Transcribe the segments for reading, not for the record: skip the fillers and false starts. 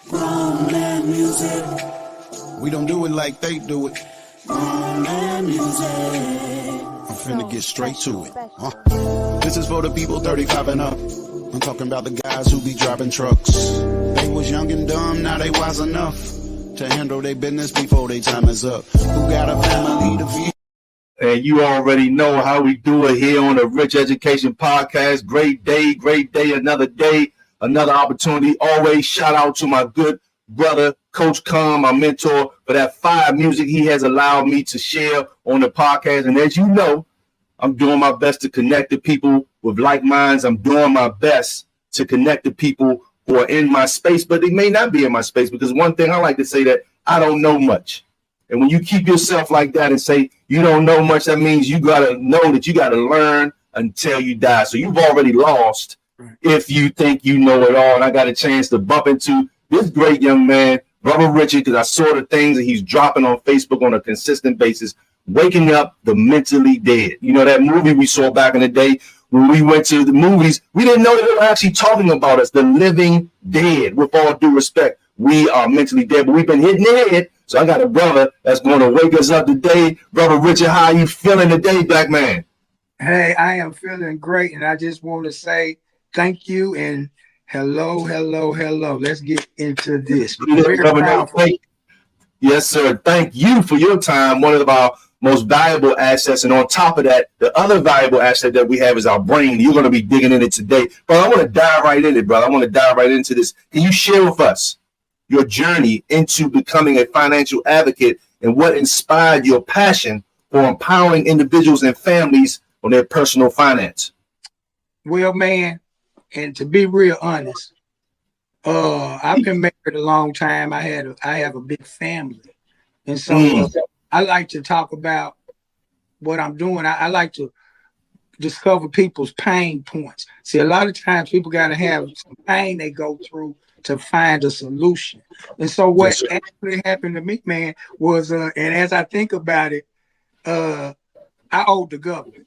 Grown man music. We don't do it like they do it. Grown man music. I'm finna get straight to it. This is for the people 35 and up. I'm talking about the guys who be driving trucks. They was young and dumb, now they wise enough to handle their business before their time is up. Who got a family to feed? And you already know how we do it here on the Rich Education Podcast. Great day, another opportunity. Always shout out to my good brother, Coach Khan, my mentor, for that fire music he has allowed me to share on the podcast. And as you know, I'm doing my best to connect the people with like minds. I'm doing my best to connect the people who are in my space, but they may not be in my space, because one thing I like to say that I don't know much. And when you keep yourself like that and say you don't know much, that means you got to know that you got to learn until you die. So you've already lost if you think you know it all. And I got a chance to bump into this great young man, Brother Richard, because I saw the things that he's dropping on Facebook on a consistent basis, waking up the mentally dead. You know, that movie we saw back in the day when we went to the movies, we didn't know that they were actually talking about us, the living dead. With all due respect, we are mentally dead, but we've been hitting the head. So I got a brother that's going to wake us up today. Brother Richard, how are you feeling today, black man? Hey, I am feeling great, and I just want to say thank you and hello. Let's get into this. Yes, sir. Thank you for your time. One of our most valuable assets. And on top of that, the other valuable asset that we have is our brain. You're going to be digging in it today. But I want to dive right in it, brother. I want to dive right into this. Can you share with us your journey into becoming a financial advocate and what inspired your passion for empowering individuals and families on their personal finance? Well, man, and to be real honest, I've been married a long time. I have a big family, and so I like to talk about what I'm doing. I like to discover people's pain points. See, a lot of times people got to have some pain they go through to find a solution. And so what actually happened to me, man, was, and as I think about it, I owed the government.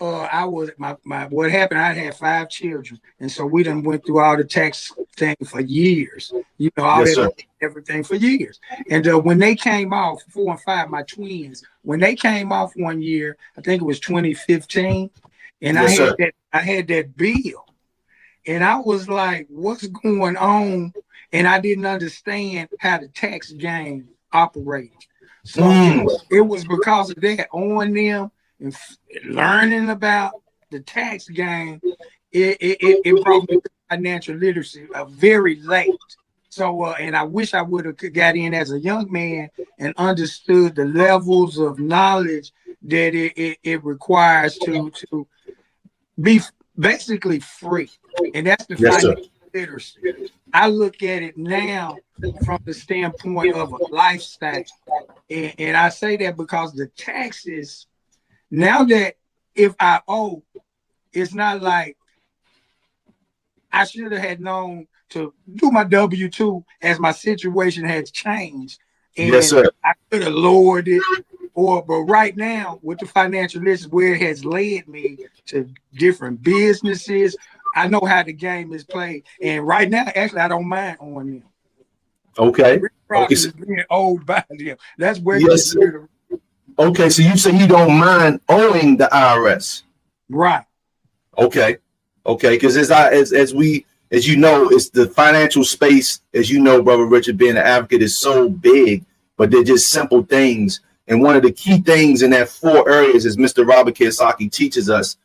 What happened, I had 5 children. And so we done went through all the tax thing for years, you know, everything for years. And when they came off, 4 and 5, my twins, when they came off one year, I think it was 2015, and I had that bill. And I was like, what's going on? And I didn't understand how the tax game operated. So it was because of that, on them and learning about the tax game, it brought me to financial literacy very late. So, and I wish I would have got in as a young man and understood the levels of knowledge that it requires to be basically free. And that's the financial literacy. I look at it now from the standpoint of a lifestyle. And I say that because the taxes, now that if I owe, it's not like I should have had known to do my W-2 as my situation has changed. And I could have lowered it. But right now, with the financial literacy, where it has led me to different businesses, I know how the game is played. And right now, actually, I don't mind owing them. Okay. Is being owed by them. That's where Okay, so you say you don't mind owing the IRS. Right. Okay, because as you know, it's the financial space, as you know, Brother Richard, being an advocate is so big, but they're just simple things. And one of the key things in that 4 areas, as Mr. Robert Kiyosaki teaches us,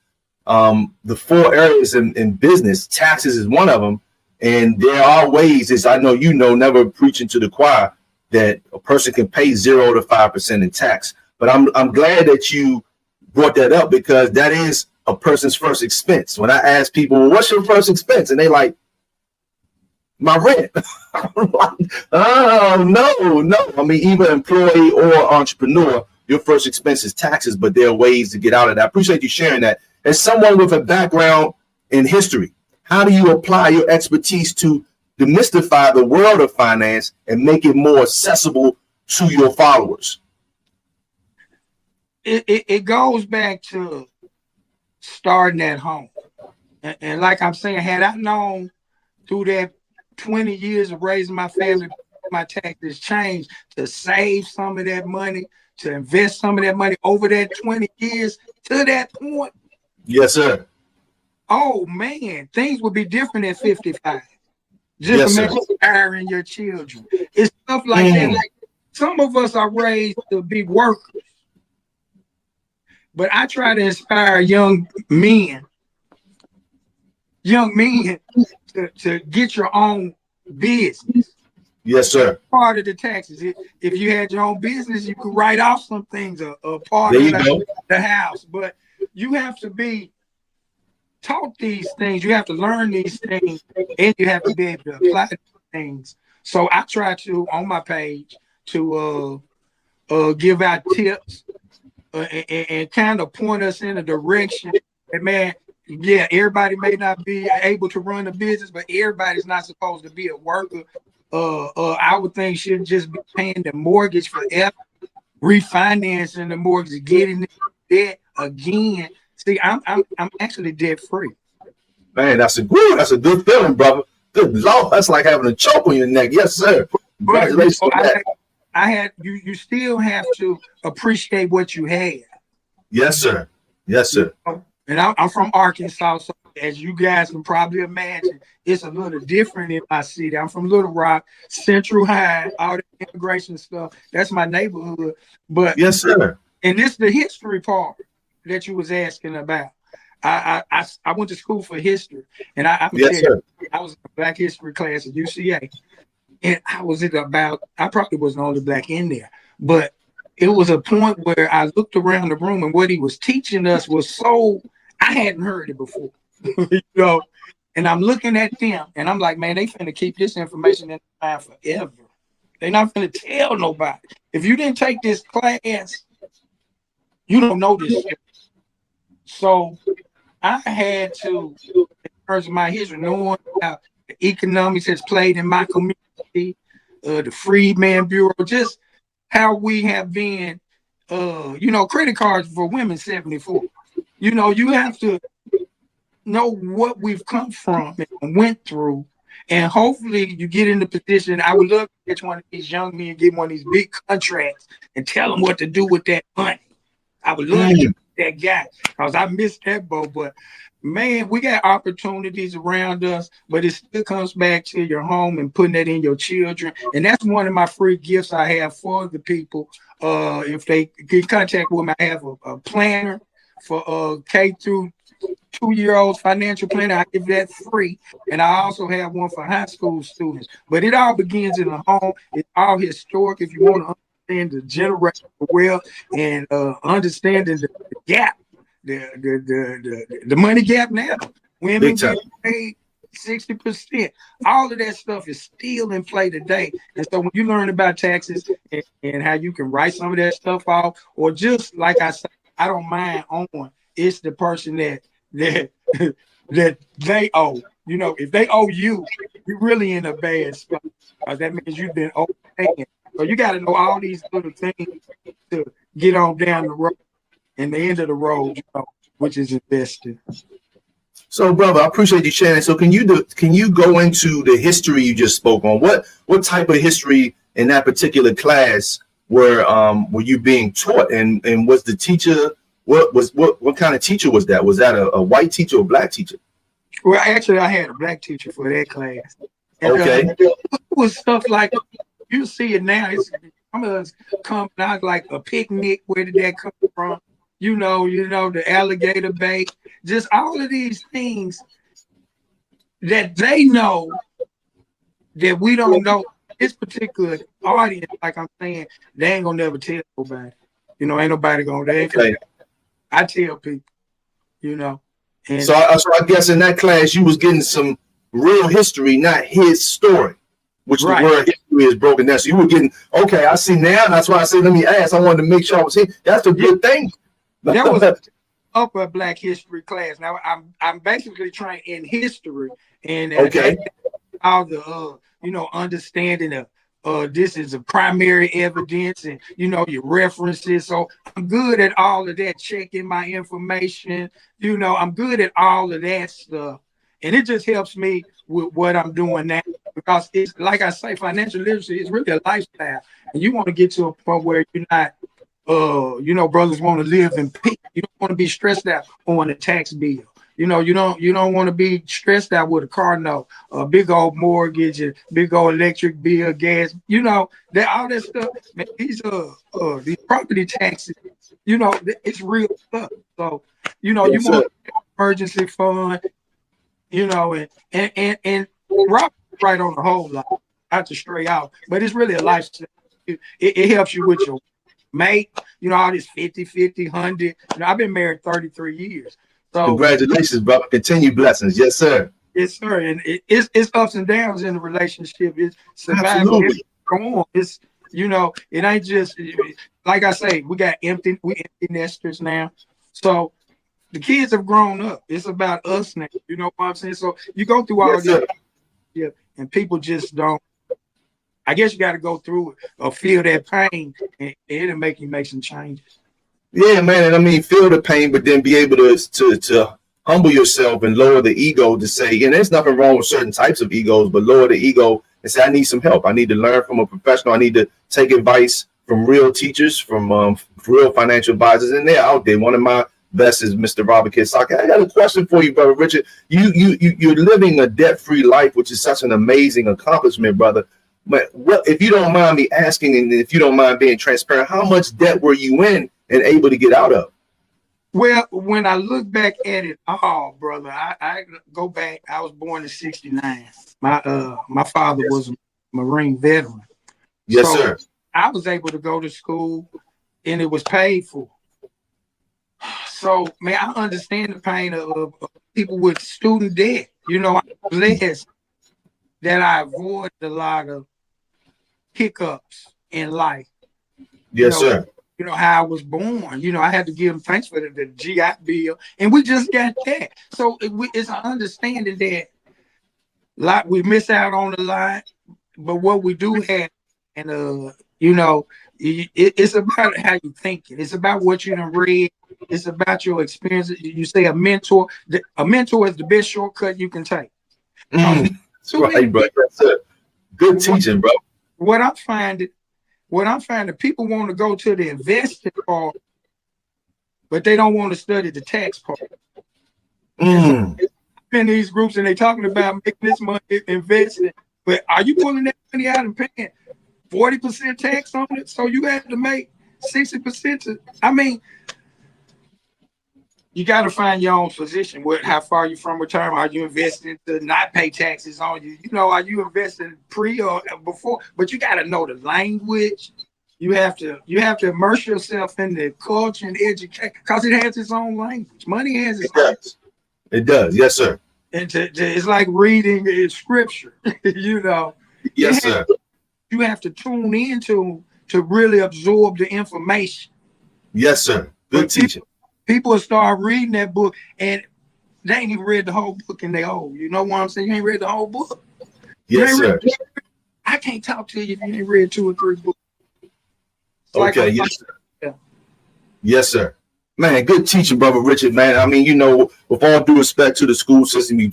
the 4 areas in business, taxes is one of them. And there are ways, as I know you know, never preaching to the choir, that a person can pay 0 to 5% in tax. But I'm glad that you brought that up, because that is a person's first expense. When I ask people, well, what's your first expense? And they like, my rent. Oh, no. I mean, either employee or entrepreneur, your first expense is taxes, but there are ways to get out of that. I appreciate you sharing that. As someone with a background in history, how do you apply your expertise to demystify the world of finance and make it more accessible to your followers? It goes back to starting at home. And like I'm saying, had I known through that 20 years of raising my family, my taxes changed to save some of that money, to invest some of that money over that 20 years to that point. Yes, sir. Oh man, things would be different at 55. Just Yes, imagine inspiring your children. It's stuff like that. Like, some of us are raised to be workers, but I try to inspire young men to get your own business. Yes, sir. Part of the taxes. If you had your own business, you could write off some things, a part There of you the house. But you have to be taught these things. You have to learn these things, and you have to be able to apply these things. So I try to, on my page, to give out tips and kind of point us in a direction. And man, yeah, everybody may not be able to run a business, but everybody's not supposed to be a worker. I would think should just be paying the mortgage forever, refinancing the mortgage, getting debt again. See, I'm actually debt free. Man, that's a good feeling, brother. Good Lord, that's like having a choke on your neck. Yes, sir. Congratulations on that. I had you still have to appreciate what you have. Yes, sir. Yes, sir. And I'm from Arkansas, so as you guys can probably imagine, it's a little different in my city. I'm from Little Rock, Central High, all the immigration stuff. That's my neighborhood. But yes, sir. And this is the history part that you was asking about. I went to school for history, and I was in a Black history class at UCA, and I probably was the only Black in there, but it was a point where I looked around the room, and what he was teaching us was so I hadn't heard it before, you know. And I'm looking at them, and I'm like, man, they finna keep this information in their mind forever. They're not finna tell nobody. If you didn't take this class, you don't know this shit. So I had to, in terms of my history, knowing how the economics has played in my community, the Freedman Bureau, just how we have been, credit cards for women 74. You know, you have to know what we've come from and went through, and hopefully you get in the position. I would love to catch one of these young men, get one of these big contracts, and tell them what to do with that money. I would love to get that guy, because I missed that boat. But man, we got opportunities around us, but it still comes back to your home and putting that in your children. And that's one of my free gifts I have for the people. If they get in contact with me, I have a planner for K through 2-year-olds, financial planner. I give that free. And I also have one for high school students. But it all begins in the home. It's all historic. If you want to understand the generational wealth and understanding the gap, the money gap now. Women get paid 60%. All of that stuff is still in play today. And so when you learn about taxes and how you can write some of that stuff off, or just like I said, I don't mind owing. It's the person that they owe. You know, if they owe you, you're really in a bad spot. That means you've been overpaying. So you got to know all these little things to get on down the road. And the end of the road, which is investing. So, brother, I appreciate you sharing. So, can you go into the history you just spoke on? What type of history in that particular class were you being taught? And was the teacher what kind of teacher was that? Was that a white teacher or a Black teacher? Well, actually, I had a Black teacher for that class. And, okay, it was stuff like you see it now. It's some of us coming out like a picnic. Where did that come from? You know, the alligator bait, just all of these things that they know that we don't know. This particular audience, like I'm saying, they ain't gonna never tell nobody. You know, ain't nobody gonna. I tell people, you know. And so I guess in that class you was getting some real history, not his story, which the word history is broken down. So you were getting, okay, I see now. That's why I said, let me ask. I wanted to make sure I was here. That's a good thing. That was an upper Black history class. Now I'm basically trained in history, and all the understanding of this is a primary evidence, and your references. So I'm good at all of that, checking my information. I'm good at all of that stuff, and it just helps me with what I'm doing now. because it's like I say, financial literacy is really a lifestyle, and you want to get to a point where you're not, brothers want to live in peace. You don't want to be stressed out on a tax bill. You don't want to be stressed out with a car note, a big old mortgage, a big old electric bill, gas. That all that stuff. Man, these property taxes. It's real stuff. So you want an emergency fund. And Rob right on the whole lot, not to stray out, but it's really a lifestyle. It helps you with your mate. All this 50, 100. I've been married 33 years. So congratulations, brother. Continue blessings. Yes, sir. Yes, sir. And it's ups and downs in the relationship. It's survival. Come on. It's it ain't just like I say, we empty nesters now. So the kids have grown up. It's about us now. You know what I'm saying? So you go through all this, and people just don't. I guess you got to go through it or feel that pain, and it'll make you make some changes. Yeah, man, and I mean, feel the pain, but then be able to humble yourself and lower the ego to say, and there's nothing wrong with certain types of egos, but lower the ego and say, I need some help. I need to learn from a professional. I need to take advice from real teachers, from real financial advisors, and they're out there. One of my best is Mr. Robert Kiyosaki. I got a question for you, brother Richard. You're living a debt-free life, which is such an amazing accomplishment, brother. But if you don't mind me asking, and if you don't mind being transparent, how much debt were you in and able to get out of? Well, when I look back at it all, brother, I go back. I was born in '69. My father was a Marine veteran. Yes, sir. I was able to go to school, and it was paid for. So, man, I understand the pain of people with student debt. I'm blessed that I avoided a lot of hiccups in life. Yes, sir. How I was born. I had to give them thanks for the GI Bill, and we just got that. So it's an understanding that we miss out on a lot, but what we do have, and it's about how you thinking. It's about what you done read. It's about your experience. You say a mentor. A mentor is the best shortcut you can take. That's right, bro. That's it. Good teaching, bro. What I'm finding, people want to go to the investing part, but they don't want to study the tax part. In these groups, and they talking about making this money investing, but are you pulling that money out and paying 40% tax on it? So you have to make 60%. You got to find your own position. How far you from retirement? Are you investing to not pay taxes on you? Are you investing pre or before? But you got to know the language. You have to immerse yourself in the culture and education, because it has its own language. Money has its own. It does. Yes, sir. And it's like reading scripture. Yes, sir. You have to tune into to really absorb the information. Yes, sir. Good teaching. People start reading that book, and they ain't even read the whole book, and they old. You know what I'm saying? You ain't read the whole book. Yes, sir. I can't talk to you if you ain't read 2 or 3 books. Okay, yes, sir. Yeah. Yes, sir. Man, good teaching, brother Richard, man. I mean, with all due respect to the school system, you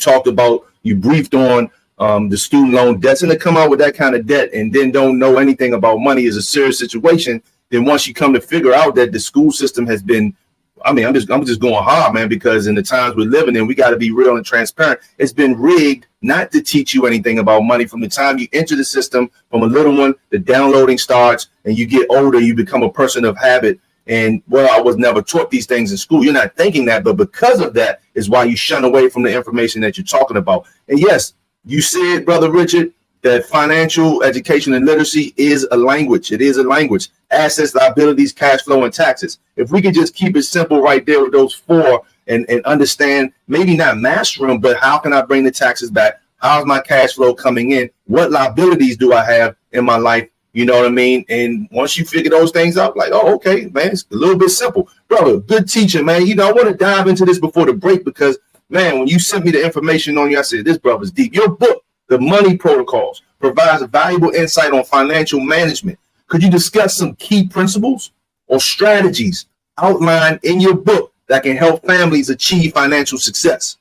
briefed on the student loan debts, and to come out with that kind of debt and then don't know anything about money is a serious situation. Then once you come to figure out that the school system has been, I'm just going hard, man, because in the times we're living in, we got to be real and transparent. It's been rigged not to teach you anything about money. From the time you enter the system, from a little one, the downloading starts, and you get older, you become a person of habit. And I was never taught these things in school. You're not thinking that, but because of that is why you shun away from the information that you're talking about. And yes, you said, brother Richard, that financial education and literacy is a language. It is a language. Assets, liabilities, cash flow, and taxes. If we could just keep it simple right there with those 4 and understand, maybe not master them, but how can I bring the taxes back? How's my cash flow coming in? What liabilities do I have in my life? You know what I mean? And once you figure those things out, like, oh, okay, man, it's a little bit simple. Brother, good teacher, man. I want to dive into this before the break because, man, when you sent me the information on you, I said, this brother's deep. Your book, The Money Protocols, provides a valuable insight on financial management. Could you discuss some key principles or strategies outlined in your book that can help families achieve financial success?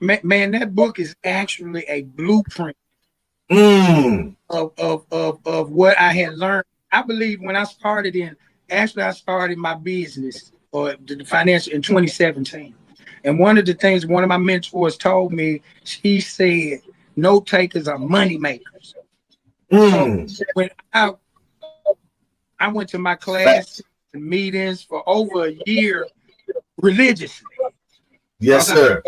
Man, that book is actually a blueprint of what I had learned. I believe when I started I started my business or the financial in 2017. And one of the things one of my mentors told me, she said, note takers are money makers. So when I went to my class and meetings for over a year religiously. Yes, sir.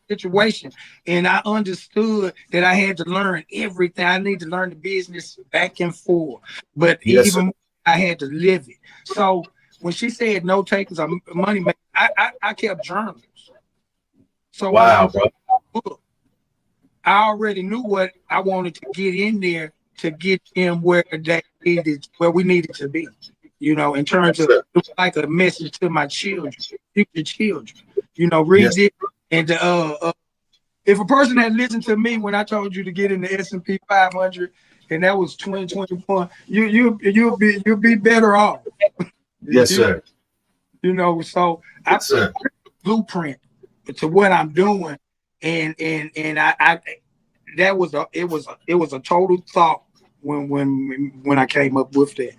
Situation, and I understood that I had to learn everything. I need to learn the business back and forth, but even more, I had to live it. So when she said no takers are money makers, I kept journals. So wow, bro. I already knew what I wanted to get in there to get them where we needed to be. You know, in terms of like a message to my children, future children. You know, read it. And if a person had listened to me when I told you to get in the S&P 500, and that was 2021, you'll be better off. Yes, sir. You know, so I put a blueprint to what I'm doing, and I that was a total thought when I came up with that.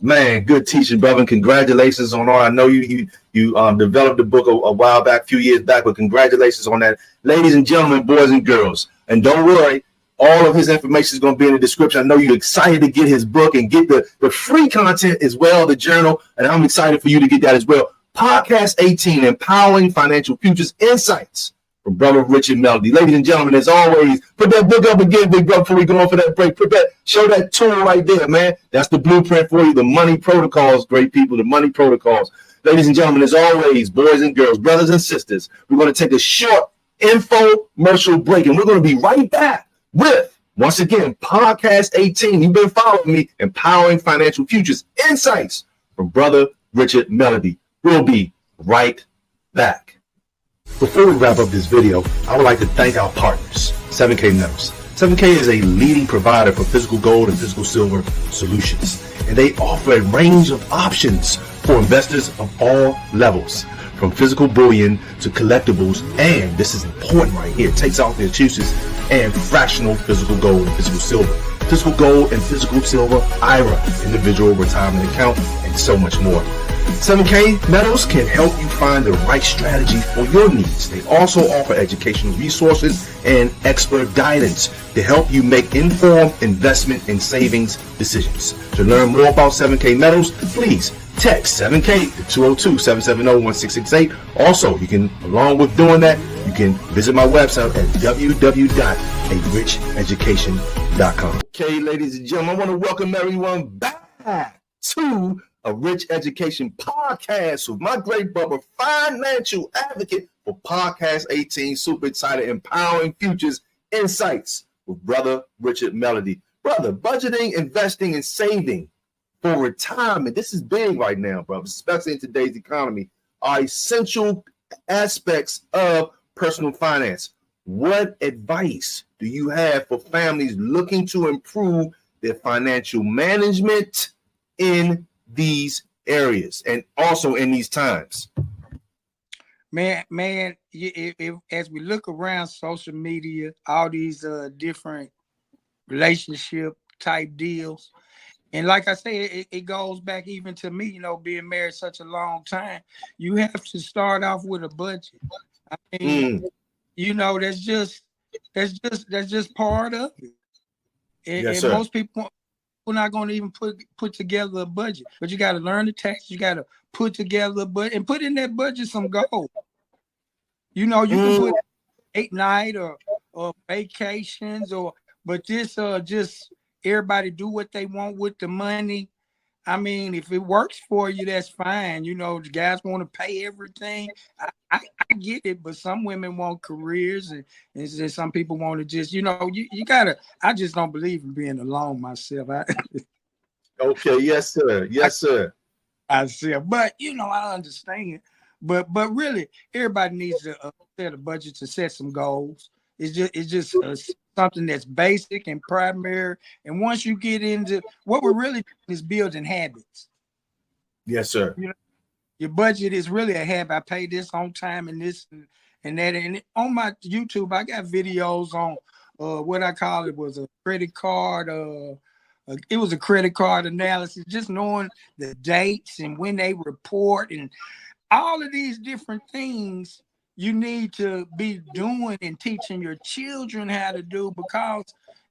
Man, good teaching, brother. And congratulations on all. I know you developed the book a while back, a few years back, but congratulations on that. Ladies and gentlemen, boys and girls, and don't worry, all of his information is going to be in the description. I know you're excited to get his book and get the free content as well, the journal, and I'm excited for you to get that as well. Podcast 18, Empowering Financial Futures Insights from Brother Richard Medley. Ladies and gentlemen, as always, put that book up again, big brother, before we go on for that break. Show that tool right there, man. That's the blueprint for you, the money protocols, great people, the money protocols. Ladies and gentlemen, as always, boys and girls, brothers and sisters, we're going to take a short infomercial break, and we're going to be right back with, once again, Podcast 18. You've been following me, Empowering Financial Futures Insights from Brother Richard Medley. We'll be right back. Before we wrap up this video, I would like to thank our partners, 7K Metals. 7K is a leading provider for physical gold and physical silver solutions, and they offer a range of options for investors of all levels, from physical bullion to collectibles, and this is important right here, takes off their choices, and fractional physical gold and physical silver. Physical gold and physical silver, IRA, individual retirement account, and so much more. 7K Metals can help you find the right strategy for your needs. They also offer educational resources and expert guidance to help you make informed investment and savings decisions. To learn more about 7K Metals, please text 7K to 202-770-1668. Also, you can, along with doing that, you can visit my website at www.aricheducation.com. Okay, ladies and gentlemen, I want to welcome everyone back to A Rich Education Podcast with my great brother, financial advocate for Podcast 18. Super excited, Empowering Futures Insights with Brother Richard Medley. Brother, budgeting, investing, and saving for retirement. This is big right now, brother, especially in today's economy, are essential aspects of personal finance. What advice do you have for families looking to improve their financial management in these areas and also in these times? Man, as we look around social media, all these different relationship type deals, and like I say, it goes back even to me, you know, being married such a long time. You have to start off with a budget. I mean, you know, that's just part of it. And most people, we're not going to even put together a budget, but you got to learn the taxes. You got to put together a budget and put in that budget some goals. You know, you can put 8 night or vacations but this just everybody do what they want with the money. I mean, if it works for you, that's fine. You know, the guys want to pay everything. I get it, but some women want careers, and some people want to just, you know, you gotta. I just don't believe in being alone myself. Okay, yes, sir. Yes, sir. I see, but you know, I understand. But really, everybody needs to set a budget to set some goals. It's just something that's basic and primary. And once you get into what we're really doing is building habits. Yes, sir. You know, your budget is really a habit. I pay this on time and this and that. And on my YouTube, I got videos what I call it was a credit card. It was a credit card analysis, just knowing the dates and when they report and all of these different things you need to be doing and teaching your children how to do, because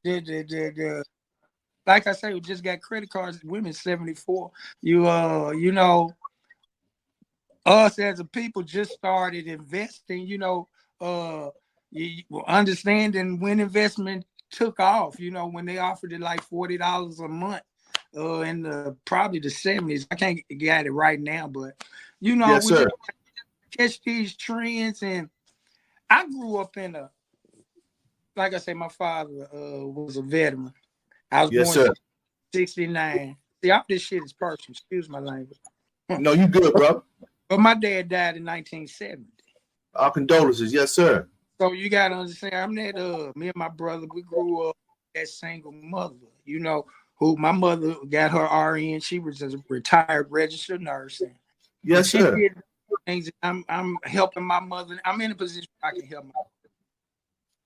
the like I say, we just got credit cards. Women 74. You know, us as a people just started investing. You understanding when investment took off. When they offered it like $40 a month, in probably the 70s. I can't get it right now, but Yes, we sir. just catch these trends. And I grew up like I say, my father was a veteran. I was Yes, born sir. in 69. See, all this shit is personal. Excuse my language. No, you good, bro. But my dad died in 1970. Our condolences. Yes, sir. So you got to understand, me and my brother, we grew up as single mother, who my mother got her RN. She was a retired registered nurse. Yes, she sir. did things. I'm helping my mother. I'm in a position where I can help my mother.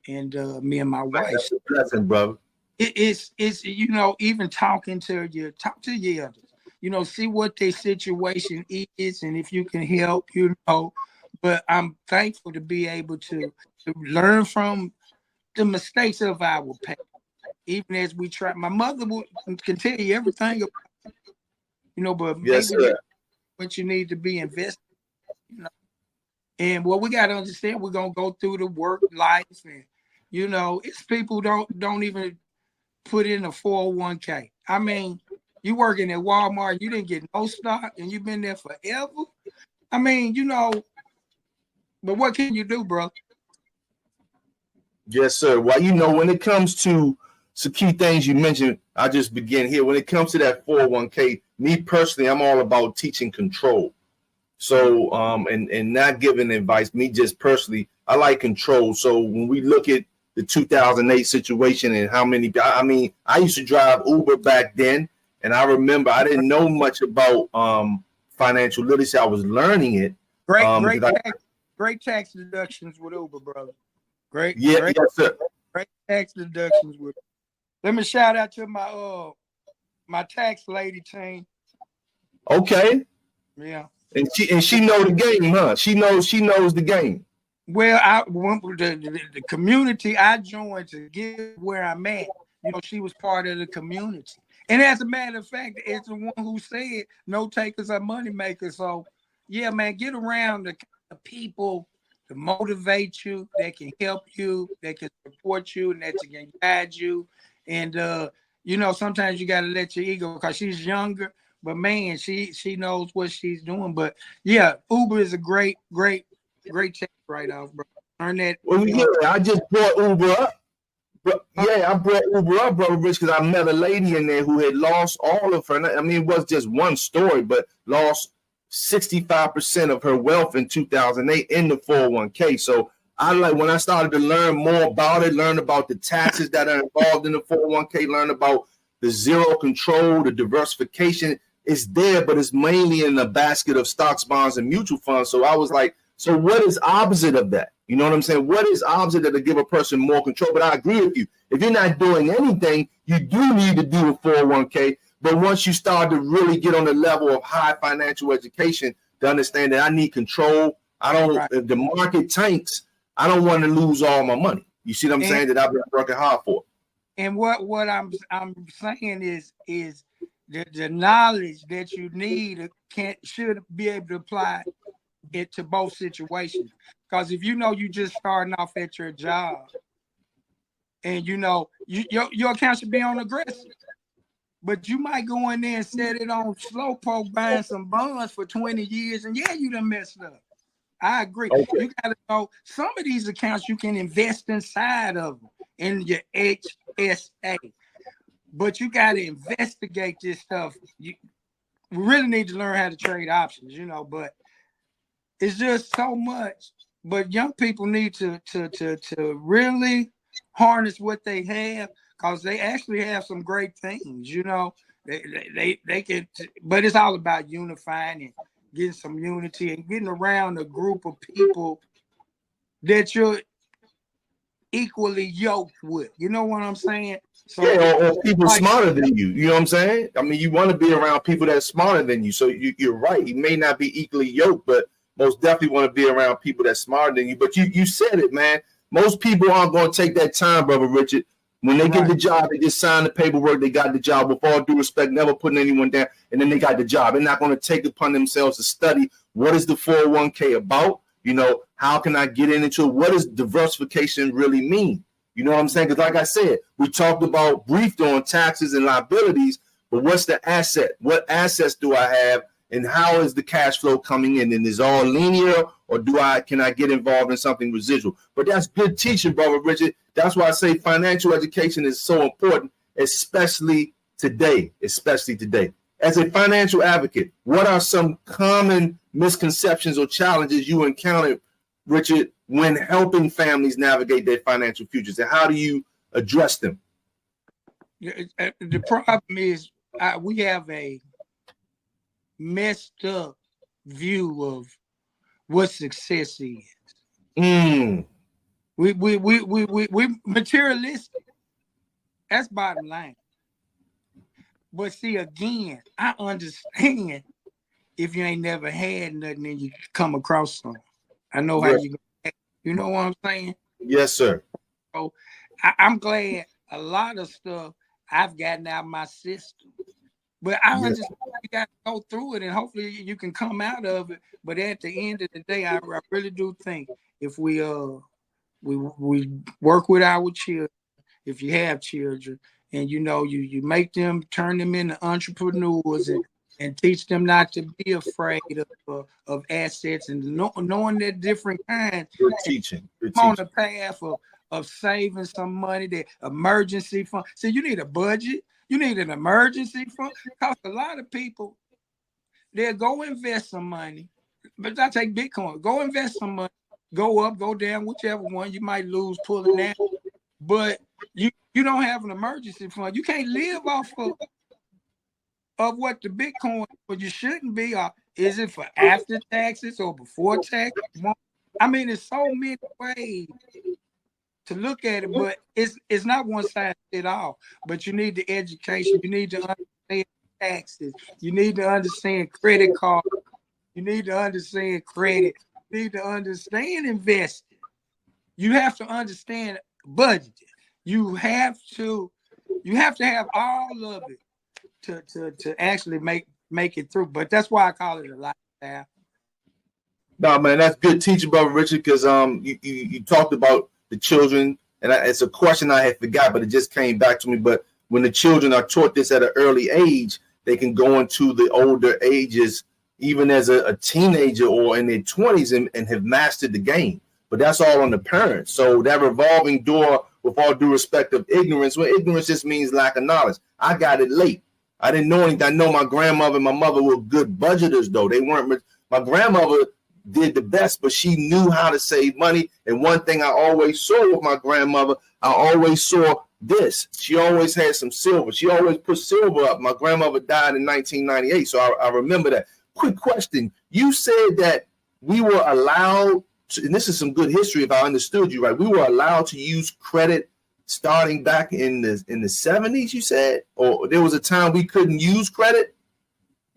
And me and my wife. That's a blessing, brother. It's even talk to your elders, see what their situation is and if you can help, but I'm thankful to be able to learn from the mistakes of our past, even as we try. My mother can tell you everything about, but Yes, maybe sir. that's what you need to be invested, and what we got to understand, we're going to go through the work life, and it's people don't even put in a 401k. I mean, you working at Walmart, you didn't get no stock, and you've been there forever. I mean, but what can you do, bro? Yes, sir. Well, when it comes to some key things you mentioned, I just begin here. When it comes to that 401k, me personally, I'm all about teaching control. So, and not giving advice. Me just personally, I like control. So when we look at the 2008 situation and how many, I used to drive Uber back then, and I remember I didn't know much about financial literacy. I was learning it. Great tax deductions with Uber, brother. Great. Yes, sir. Great tax deductions with. Let me shout out to my tax lady team. Okay. Yeah. And she know the game, huh? She knows the game. Well, the community I joined to get where I'm at, she was part of the community. And as a matter of fact, it's the one who said no takers are money makers. So yeah, man, get around the people to motivate you, that can help you, that can support you, and that can guide you. And sometimes you gotta let your ego, because she's younger, but man, she knows what she's doing. But yeah, Uber is a great check right off, bro. Learn that. Well, yeah, I just brought Uber up. I brought Uber up, Brother Rich, because I met a lady in there who had lost all of her. I mean, it was just one story, but lost 65% of her wealth in 2008 in the 401k. So when I started to learn more about it, learn about the taxes that are involved in the 401k, learn about the zero control, the diversification. It's there, but it's mainly in a basket of stocks, bonds, and mutual funds. So I was like, so what is opposite of that? You know what I'm saying? What is opposite of to give a person more control? But I agree with you. If you're not doing anything, you do need to do a 401k. But once you start to really get on the level of high financial education to understand that I need control, if the market tanks, I don't want to lose all my money. You see what I'm saying? That I've been working hard for. And what I'm saying is the knowledge that you need should be able to apply it to both situations. Because if you just starting off at your job, and your account should be on aggressive, but you might go in there and set it on slow poke, buying some bonds for 20 years, and yeah, you done messed up. I agree. Okay. You got to know some of these accounts you can invest inside of them in your HSA, but you got to investigate this stuff. We really need to learn how to trade options, but it's just so much. But young people need to really harness what they have, because they actually have some great things. They can, but it's all about unifying and getting some unity and getting around a group of people that equally yoked with. You know what I'm saying? So yeah, or people smarter than you. You know what I'm saying? I mean, you want to be around people that are smarter than you. So you're right. You may not be equally yoked, but most definitely want to be around people that's smarter than you. But you said it, man. Most people aren't going to take that time, Brother Richard. When they get the job, they just sign the paperwork. They got the job. With all due respect, never putting anyone down. And then they got the job. They're not going to take it upon themselves to study what is the 401k about. You know, how can I get into it? What does diversification really mean? You know what I'm saying? Because like I said, we talked about briefly on taxes and liabilities, but what's the asset? What assets do I have, and how is the cash flow coming in? And is it all linear, or can I get involved in something residual? But that's good teaching, Brother Richard. That's why I say financial education is so important, especially today. Especially today. As a financial advocate, what are some common misconceptions or challenges you encounter, Richard, when helping families navigate their financial futures, and how do you address them? The problem is we have a messed up view of what success is. We materialistic. That's bottom line. But see, again, I understand if you ain't never had nothing and you come across something. I know how you know what I'm saying? Yes, sir. So I'm glad a lot of stuff I've gotten out of my system. But I understand you got to go through it, and hopefully you can come out of it. But at the end of the day, I really do think if we work with our children, if you have children, and you know you make them, turn them into entrepreneurs, and teach them not to be afraid of assets, and knowing their different kinds. Good teaching. On the path of saving some money, the emergency fund. So you need a budget. You need an emergency fund. Because a lot of people, they'll go invest some money. But I take Bitcoin. Go invest some money. Go up, go down, whichever one. You might lose pulling that. But you don't have an emergency fund. You can't live off of what the Bitcoin, but you shouldn't be. Is it for after taxes or before tax? I mean, there's so many ways to look at it, but it's not one size fit all. But you need the education. You need to understand taxes. You need to understand credit cards. You need to understand credit. You need to understand investing. You have to understand budgeting. You have to have all of it to actually make it through. But that's why I call it a lifestyle. No, man, that's good teaching, Brother Richard, because you talked about the children, and it's a question I had forgot, but it just came back to me. But when the children are taught this at an early age, they can go into the older ages, even as a teenager or in their 20s, and have mastered the game. But that's all on the parents. So that revolving door, with all due respect, of ignorance, well, ignorance just means lack of knowledge. I got it late. I didn't know anything. I know my grandmother and my mother were good budgeters, though. They weren't. My grandmother did the best, but she knew how to save money. And one thing I always saw with my grandmother, I always saw this. She always had some silver. She always put silver up. My grandmother died in 1998, so I remember that. Quick question. You said that we were allowed to, and this is some good history if I understood you right, we were allowed to use credit starting back in the 70s, you said? Or there was a time we couldn't use credit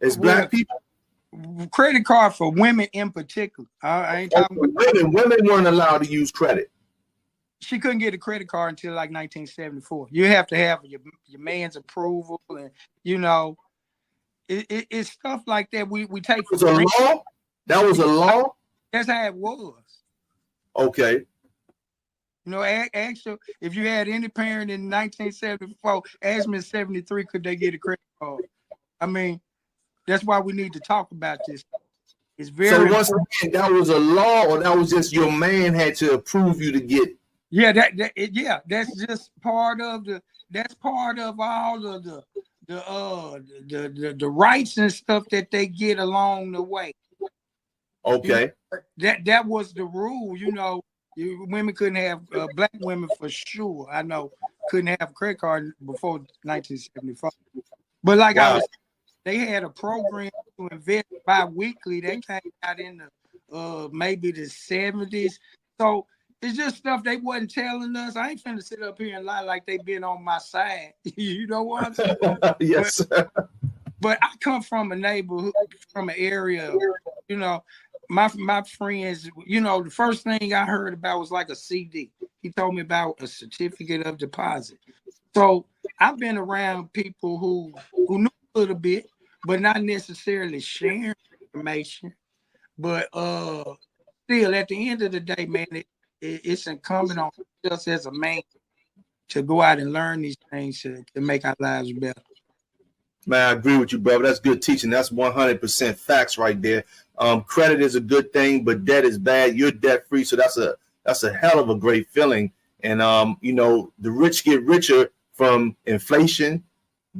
as Black people? Credit card for women in particular. I ain't talking about women weren't allowed to use credit. She couldn't get a credit card until like 1974. You have to have your man's approval, and you know, it's stuff like that we take for granted. It was a law? That was a law? That's how it was. Okay. You know, actually, if you had any parent in 1974, ask me in 73, could they get a credit card? I mean, that's why we need to talk about this. It's very so once again, that was a law, or that was just your man had to approve you to get? Yeah, that's just part of all of the rights and stuff that they get along the way. Okay. You know, that was the rule, you know. Women couldn't have, Black women for sure, I know, couldn't have a credit card before 1974. But like I was, they had a program to invest bi-weekly. They came out in the maybe the 70s. So It's just stuff they wasn't telling us. I ain't finna sit up here and lie like they been on my side. You know what I'm saying? Yes. But I come from a neighborhood, from an area, you know, my friends, you know, the first thing I heard about was like a CD. He told me about a certificate of deposit. So I've been around people who knew a little bit, but not necessarily sharing information. But still, at the end of the day, man, it's incumbent on us as a man to go out and learn these things to make our lives better. Man, I agree with you, brother. That's good teaching. That's 100% facts right there. Credit is a good thing, but debt is bad. You're debt free, so that's a hell of a great feeling. And you know, the rich get richer from inflation,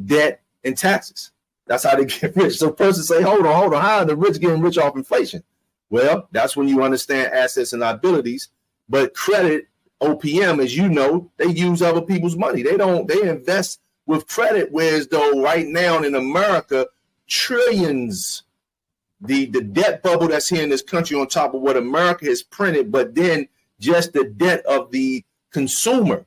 debt, and taxes. That's how they get rich. So, person say, "Hold on, how are the rich getting rich off inflation?" Well, that's when you understand assets and liabilities. But credit, OPM, as you know, they use other people's money. They invest with credit, whereas though right now in America, trillions, the debt bubble that's here in this country on top of what America has printed, but then just the debt of the consumer,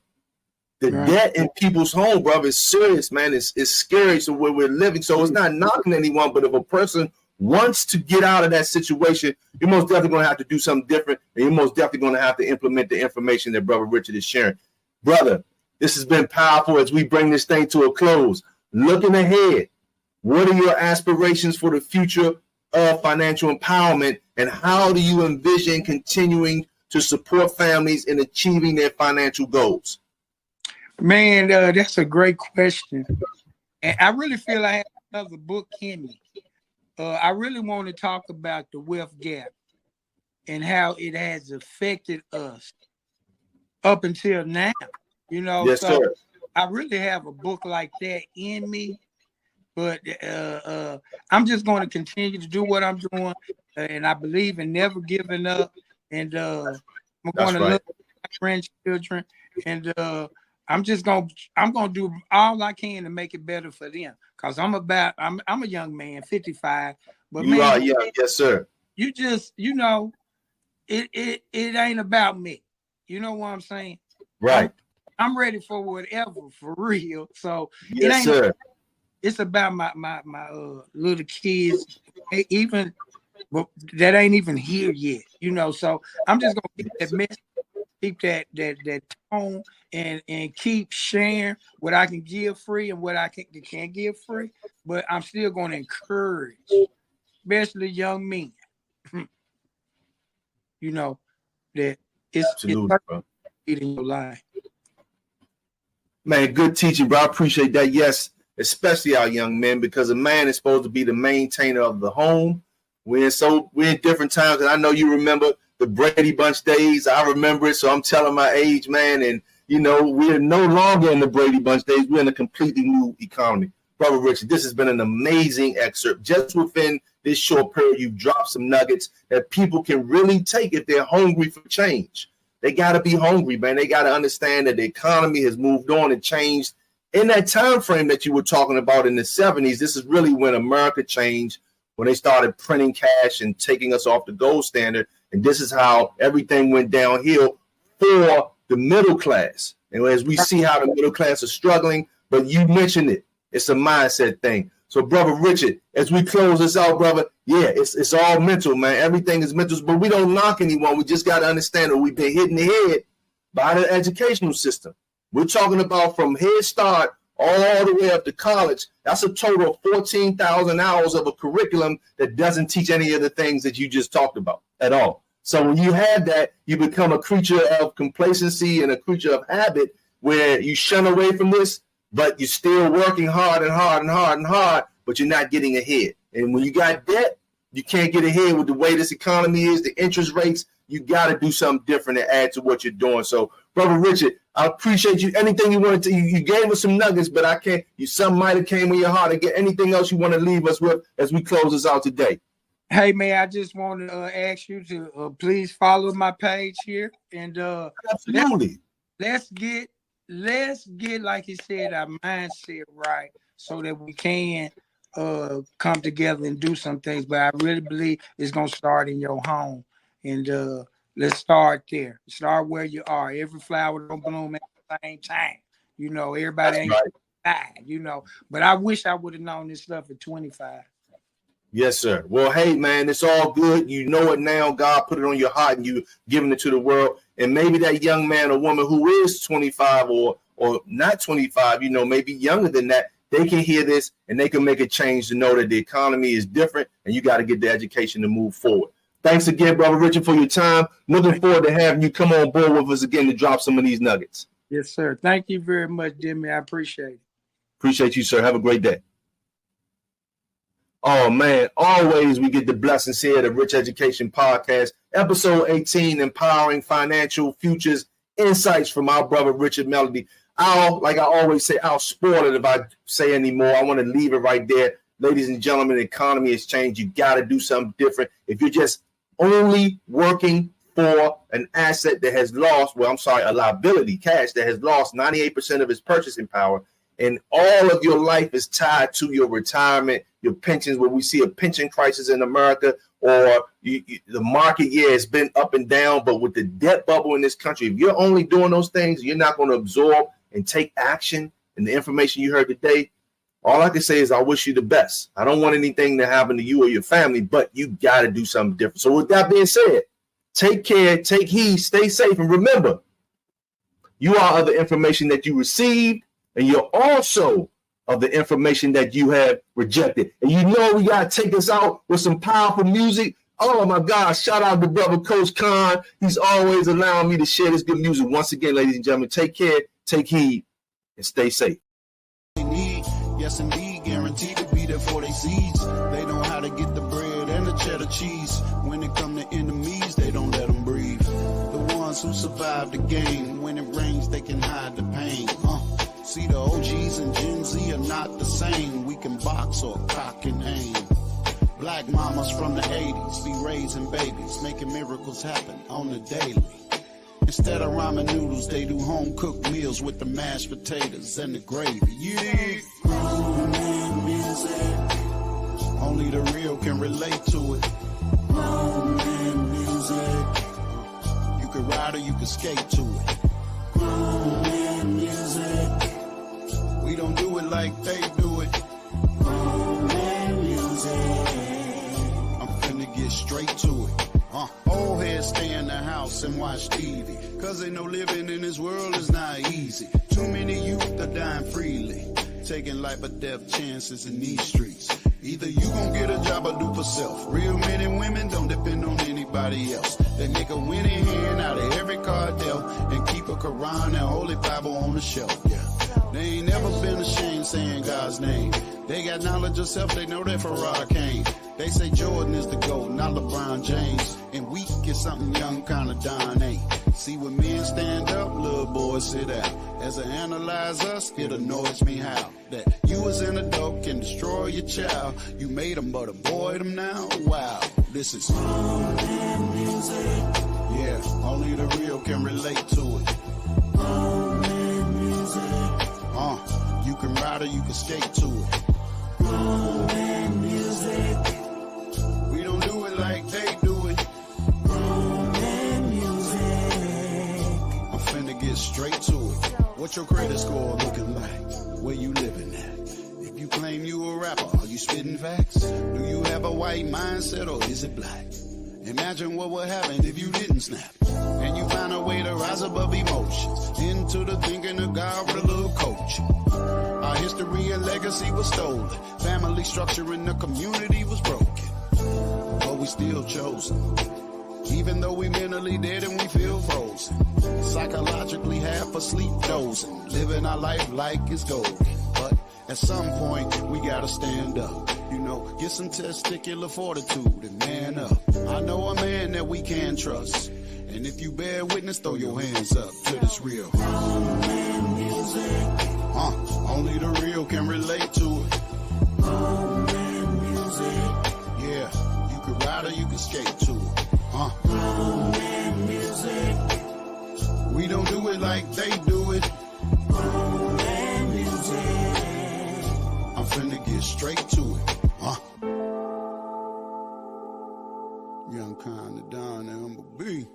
the debt in people's home, brother, is serious, man. It's scary. So where we're living, so it's not knocking anyone, but if a person wants to get out of that situation, you're most definitely going to have to do something different, and you're most definitely going to have to implement the information that Brother Richard is sharing. Brother, this has been powerful as we bring this thing to a close. Looking ahead, what are your aspirations for the future of financial empowerment, and how do you envision continuing to support families in achieving their financial goals? Man, that's a great question. And I really feel I have another book in me. I really want to talk about the wealth gap and how it has affected us up until now. You know, yes, so sir. I really have a book like that in me, but I'm just going to continue to do what I'm doing, and I believe in never giving up. And I'm going to look at my grandchildren, and I'm gonna do all I can to make it better for them. Cause I'm a young man, 55. But you are young, yes, sir. You just, you know, it ain't about me. You know what I'm saying? Right. I'm ready for whatever, for real. So yes, sir. It's about my little kids, even but that ain't even here yet. You know, so I'm just gonna keep that message, keep that tone, and keep sharing what I can give free and what I can't give free. But I'm still going to encourage, especially young men, you know, that it's in your life. Man, good teaching, bro. I appreciate that. Yes, especially our young men, because a man is supposed to be the maintainer of the home. We're in different times, and I know you remember the Brady Bunch days. I remember it, so I'm telling my age, man. And you know, we're no longer in the Brady Bunch days. We're in a completely new economy. Brother Richard, this has been an amazing excerpt. Just within this short period, you've dropped some nuggets that people can really take if they're hungry for change. They got to be hungry, man. They got to understand that the economy has moved on and changed. In that time frame that you were talking about in the 70s, this is really when America changed, when they started printing cash and taking us off the gold standard. And this is how everything went downhill for the middle class. And as we see how the middle class are struggling, but you mentioned it, it's a mindset thing. So, Brother Richard, as we close this out, brother, yeah, it's all mental, man. Everything is mental, but we don't knock anyone. We just got to understand that we've been hit in the head by the educational system. We're talking about from Head Start all the way up to college. That's a total of 14,000 hours of a curriculum that doesn't teach any of the things that you just talked about at all. So when you have that, you become a creature of complacency and a creature of habit where you shun away from this, but you're still working hard and hard and hard and hard, but you're not getting ahead. And when you got debt, you can't get ahead with the way this economy is, the interest rates. You got to do something different to add to what you're doing. So, Brother Richard, I appreciate you. Anything you wanted to, you gave us some nuggets, but I can't, something might have came in your heart. Get anything else you want to leave us with as we close this out today? Hey, man, I just want to ask you to please follow my page here. And absolutely. Let's get, like you said, our mindset right so that we can come together and do some things. But I really believe it's going to start in your home. And Let's start there. Start where you are. Every flower don't bloom at the same time. You know, everybody ain't right. You know. But I wish I would have known this stuff at 25. Yes, sir. Well, hey, man, it's all good. You know it now. God put it on your heart and you giving it to the world. And maybe that young man or woman who is 25 or not 25, you know, maybe younger than that, they can hear this and they can make a change to know that the economy is different and you got to get the education to move forward. Thanks again, Brother Richard, for your time. Looking forward to having you come on board with us again to drop some of these nuggets. Yes, sir. Thank you very much, Demi. I appreciate it. Appreciate you, sir. Have a great day. Oh, man, always we get the blessings here at the Rich Education Podcast, episode 18, Empowering Financial Futures, Insights from our brother Richard Medley. Like I always say, I'll spoil it if I say any more. I want to leave it right there. Ladies and gentlemen, the economy has changed. You got to do something different. If you're just only working for an asset that has lost, a liability, cash that has lost 98% of its purchasing power, and all of your life is tied to your retirement, your pensions, where we see a pension crisis in America, or the market, has been up and down, but with the debt bubble in this country, if you're only doing those things, you're not going to absorb and take action and the information you heard today. All I can say is I wish you the best. I don't want anything to happen to you or your family, but you got to do something different. So with that being said, take care, take heed, stay safe, and remember, you are of the information that you received, and you're also of the information that you have rejected. And you know we got to take us out with some powerful music. Oh, my gosh. Shout out to brother Coach Khan. He's always allowing me to share this good music. Once again, ladies and gentlemen, take care, take heed, and stay safe. Yes, indeed, guaranteed to be there for their seeds. They know how to get the bread and the cheddar cheese. When it come to enemies, they don't let them breathe. The ones who survive the game, when it rains, they can hide the pain. See, the OGs and Gen Z are not the same. We can box or cock and aim. Black mamas from the 80s be raising babies, making miracles happen on the daily. Instead of ramen noodles, they do home-cooked meals with the mashed potatoes and the gravy. You dig? Grown man music. Only the real can relate to it. Grown man music. You can ride or you can skate to it. Grown man music. We don't do it like they do it. Grown man music. I'm finna get straight to it. Old heads stay in the house and watch TV, cause they know living in this world is not easy. Too many youth are dying freely, taking life or death chances in these streets. Either you gon' get a job or do for self. Real men and women don't depend on anybody else. They make a winning hand out of every card dealt and keep a Quran and Holy Bible on the shelf. Yeah, they ain't never been ashamed saying God's name. They got knowledge of self, they know that Farrakhan came. They say Jordan is the GOAT, not LeBron James. And weak is something young, kinda Don ain't. See, when men stand up, little boys sit out. As I analyze us, it annoys me how that you as an adult can destroy your child. You made them, but avoid them now. Wow, this is grown man music. Yeah, only the real can relate to it. Grown man music. You can ride or you can skate to it. Grown man music. We don't do it like they do it. Grown man music. I'm finna get straight to it. What's your credit score looking like? Where you living at? If you claim you a rapper, are you spitting facts? Do you have a white mindset or is it black? Imagine what would happen if you didn't snap. And you find a way to rise above emotions into the thinking of God with a little coaching. Our history and legacy was stolen. Family structure in the community was broken. But we still chosen. Even though we mentally dead and we feel frozen. Psychologically half asleep dozing. Living our life like it's golden. But at some point, we gotta stand up. You know, get some testicular fortitude and man up. I know a man that we can trust. And if you bear witness, throw your hands up to this real. Grown man music. Only the real can relate to it. Grown man music. Yeah, you can ride or you can skate to it. Grown man music. We don't do it like they do it. Grown man music. I'm finna get straight to it. Young kind of Don and Humble B.